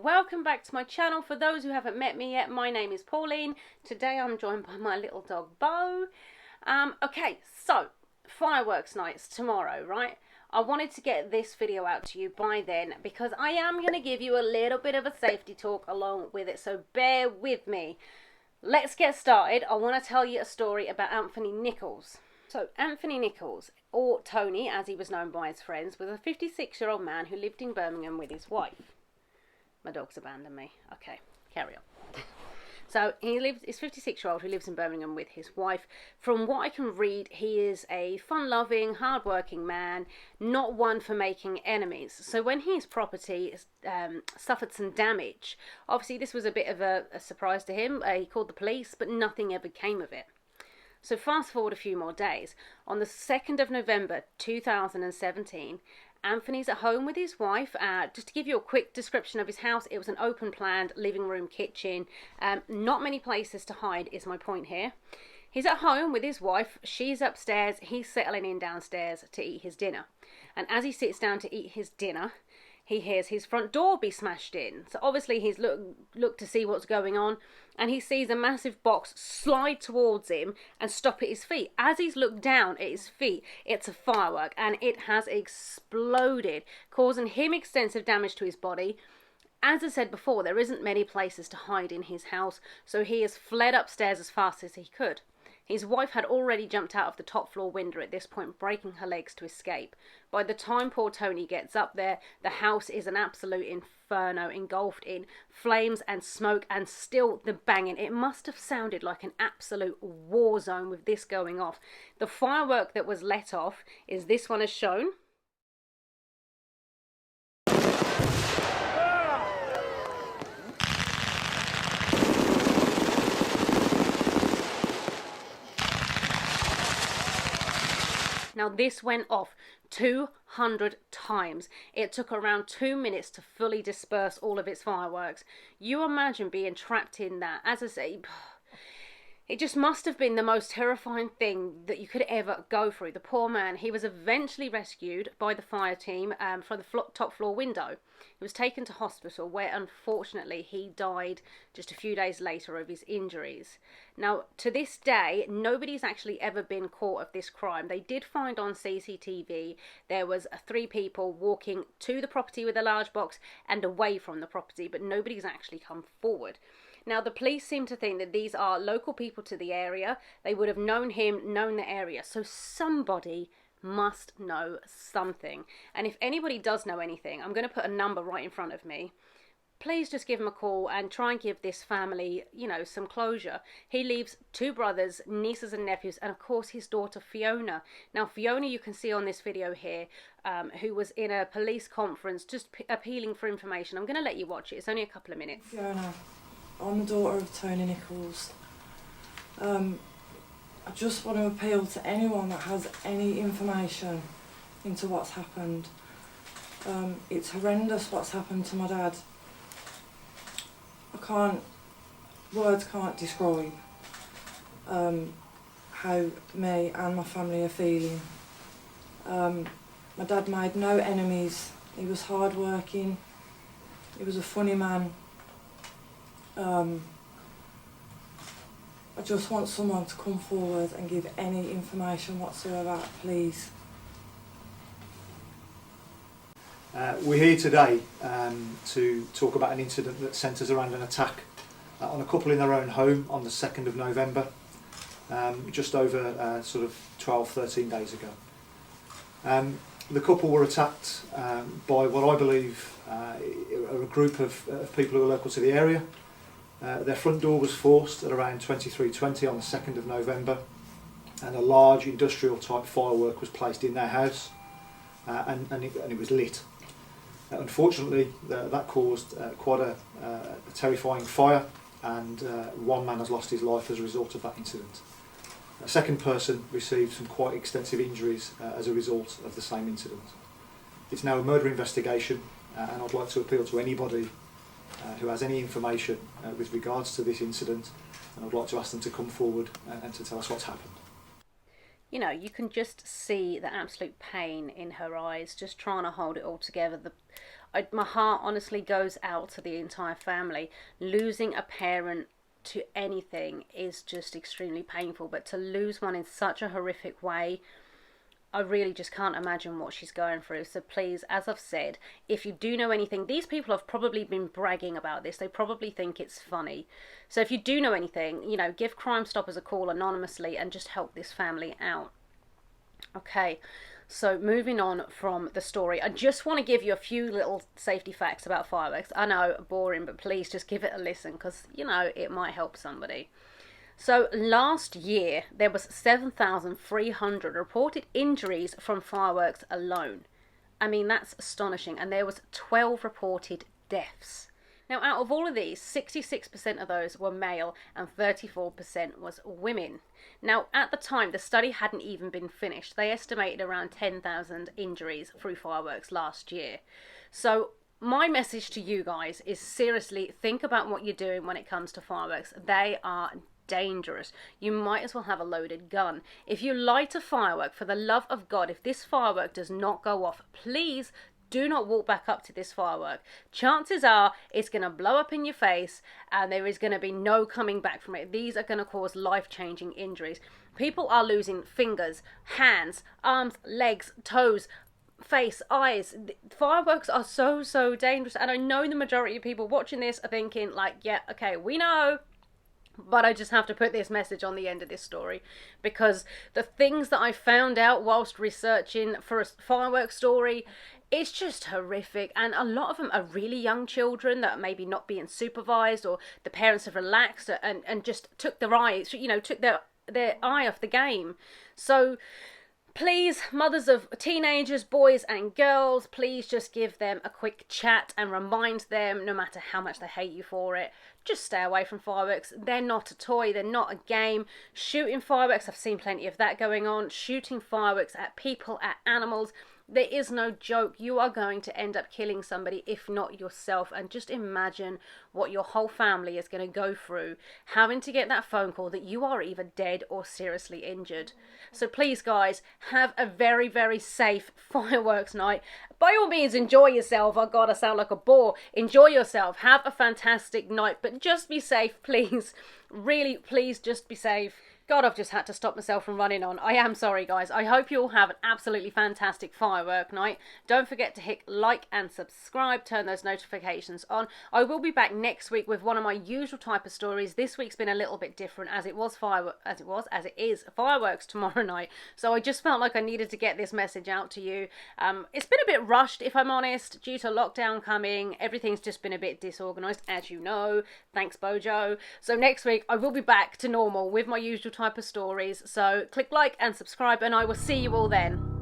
welcome back to my channel. For those who haven't met me yet, my name is Pauline. Today I'm joined by my little dog Bo. Okay, so fireworks nights tomorrow, right? I wanted to get this video out to you by then because I am going to give you a little bit of a safety talk along with it, so bear with me. Let's get started. I want to tell you a story about Anthony Nicholls. So Anthony Nicholls, or Tony as he was known by his friends, was a 56-year-old man who lived in Birmingham with his wife. My dog's abandoned me. Okay, carry on. So he's 56-year-old who lives in Birmingham with his wife. From what I can read, he is a fun-loving, hard-working man, not one for making enemies. So when his property suffered some damage, obviously this was a bit of a surprise to him. He called the police, but nothing ever came of it. So fast forward a few more days. On the 2nd of November 2017, Anthony's at home with his wife. Just to give you a quick description of his house, it was an open planned living room, kitchen. Not many places to hide is my point here. He's at home with his wife. She's upstairs. He's settling in downstairs to eat his dinner. And as he sits down to eat his dinner, he hears his front door be smashed in. So obviously he's looked to see what's going on, and he sees a massive box slide towards him and stop at his feet. As he's looked down at his feet, it's a firework, and it has exploded, causing him extensive damage to his body. As I said before, there isn't many places to hide in his house, so he has fled upstairs as fast as he could. His wife had already jumped out of the top floor window at this point, breaking her legs to escape. By the time poor Tony gets up there, the house is an absolute inferno, engulfed in flames and smoke and still the banging. It must have sounded like an absolute war zone with this going off. The firework that was let off is this one as shown. Now this went off 200 times. It took around 2 minutes to fully disperse all of its fireworks. You imagine being trapped in that. As I say, it just must have been the most terrifying thing that you could ever go through. The poor man, he was eventually rescued by the fire team from the top floor window. He was taken to hospital where unfortunately he died just a few days later of his injuries. Now to this day, nobody's actually ever been caught of this crime. They did find on CCTV there was 3 people walking to the property with a large box and away from the property, but nobody's actually come forward. Now, the police seem to think that these are local people to the area. They would have known him, known the area. So somebody must know something. And if anybody does know anything, I'm going to put a number right in front of me. Please just give him a call and try and give this family, some closure. He leaves 2 brothers, nieces and nephews, and of course his daughter Fiona. Now Fiona, you can see on this video here, who was in a police conference just appealing for information. I'm going to let you watch it. It's only a couple of minutes. Fiona. I'm the daughter of Tony Nicholls. I just want to appeal to anyone that has any information into what's happened. It's horrendous what's happened to my dad. Words can't describe how me and my family are feeling. My dad made no enemies. He was hard-working. He was a funny man. I just want someone to come forward and give any information whatsoever, please. We're here today to talk about an incident that centres around an attack on a couple in their own home on the 2nd of November, just over sort of 12-13 days ago. The couple were attacked by what I believe are a group of people who are local to the area. Their front door was forced at around 23:20 on the 2nd of November, and a large industrial type firework was placed in their house, and it was lit. Unfortunately, that caused quite a terrifying fire, and one man has lost his life as a result of that incident. A second person received some quite extensive injuries as a result of the same incident. It's now a murder investigation, and I'd like to appeal to anybody who has any information with regards to this incident, and I'd like to ask them to come forward and to tell us what's happened. you know, you can just see the absolute pain in her eyes, just trying to hold it all together. My heart honestly goes out to the entire family. Losing a parent to anything is just extremely painful, but to lose one in such a horrific way, I really just can't imagine what she's going through. So please, as I've said, if you do know anything, these people have probably been bragging about this. They probably think it's funny. So if you do know anything, you know, give Crime Stoppers a call anonymously and just help this family out. Okay, so moving on from the story, I just want to give you a few little safety facts about fireworks. I know, boring, but please just give it a listen because, you know, it might help somebody. So last year, there was 7,300 reported injuries from fireworks alone. I mean, that's astonishing. And there was 12 reported deaths. Now, out of all of these, 66% of those were male and 34% was women. Now, at the time, the study hadn't even been finished. They estimated around 10,000 injuries through fireworks last year. So my message to you guys is seriously think about what you're doing when it comes to fireworks. They are dangerous. You might as well have a loaded gun. If you light a firework, for the love of God, if this firework does not go off, please do not walk back up to this firework. Chances are it's going to blow up in your face and there is going to be no coming back from it. These are going to cause life-changing injuries. People are losing fingers, hands, arms, legs, toes, face, eyes. Fireworks are so dangerous, and I know the majority of people watching this are thinking like, yeah, okay, we know. But I just have to put this message on the end of this story, because the things that I found out whilst researching for a fireworks story, it's just horrific. And a lot of them are really young children that are maybe not being supervised, or the parents have relaxed and just took their eyes, you know, took their eye off the game. So please, mothers of teenagers, boys and girls, please just give them a quick chat and remind them, no matter how much they hate you for it, just stay away from fireworks. They're not a toy, they're not a game. Shooting fireworks, I've seen plenty of that going on. Shooting fireworks at people, at animals, there is no joke. You are going to end up killing somebody, if not yourself. And just imagine what your whole family is going to go through, having to get that phone call that you are either dead or seriously injured. So please, guys, have a very safe fireworks night. By all means, enjoy yourself. Oh God, I sound like a bore. Enjoy yourself. Have a fantastic night, but just be safe, please. Really, please just be safe. God, I've just had to stop myself from running on. I am sorry, guys. I hope you all have an absolutely fantastic firework night. Don't forget to hit like and subscribe. Turn those notifications on. I will be back next week with one of my usual type of stories. This week's been a little bit different, as it is fireworks tomorrow night. So I just felt like I needed to get this message out to you. It's been a bit rushed, if I'm honest, due to lockdown coming. Everything's just been a bit disorganised, as you know. Thanks, Bojo. So next week I will be back to normal with my usual type of stories. So click like and subscribe, and I will see you all then.